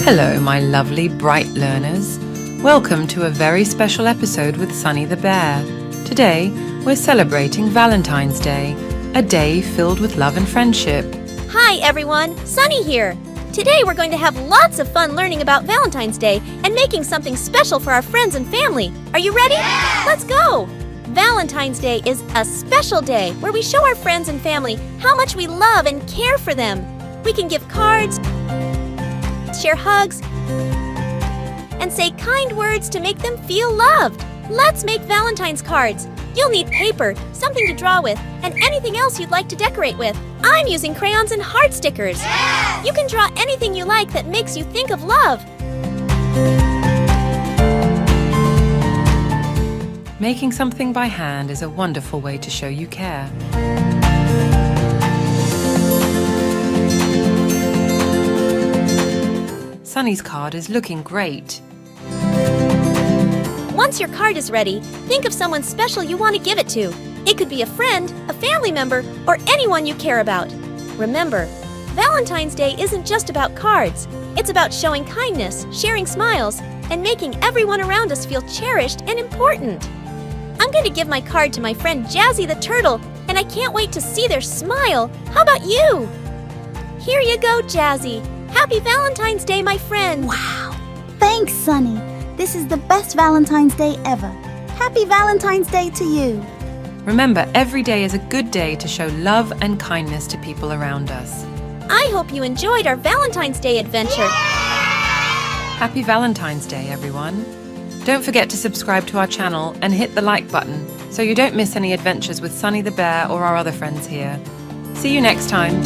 Hello, my lovely, bright learners. Welcome to a very special episode with Sunny the Bear. Today, we're celebrating Valentine's Day, a day filled with love and friendship. Hi, everyone. Sunny here. Today, we're going to have lots of fun learning about Valentine's Day and making something special for our friends and family. Are you ready? Yes! Let's go! Valentine's Day is a special day where we show our friends and family how much we love and care for them. We can give cards, share hugs, and say kind words to make them feel loved. Let's make Valentine's cards. You'll need paper, something to draw with, and anything else you'd like to decorate with. I'm using crayons and heart stickers. Yes! You can draw anything you like that makes you think of love. Making something by hand is a wonderful way to show you care. Sunny's card is looking great. Once your card is ready, think of someone special you want to give it to. It could be a friend, a family member, or anyone you care about. Remember, Valentine's Day isn't just about cards. It's about showing kindness, sharing smiles, and making everyone around us feel cherished and important. I'm going to give my card to my friend Jazzy the Turtle, and I can't wait to see their smile. How about you? Here you go, Jazzy. Happy Valentine's Day, my friend. Wow. Thanks, Sunny. This is the best Valentine's Day ever. Happy Valentine's Day to you. Remember, every day is a good day to show love and kindness to people around us. I hope you enjoyed our Valentine's Day adventure. Happy Valentine's Day, everyone. Don't forget to subscribe to our channel and hit the like button so you don't miss any adventures with Sunny the Bear or our other friends here. See you next time.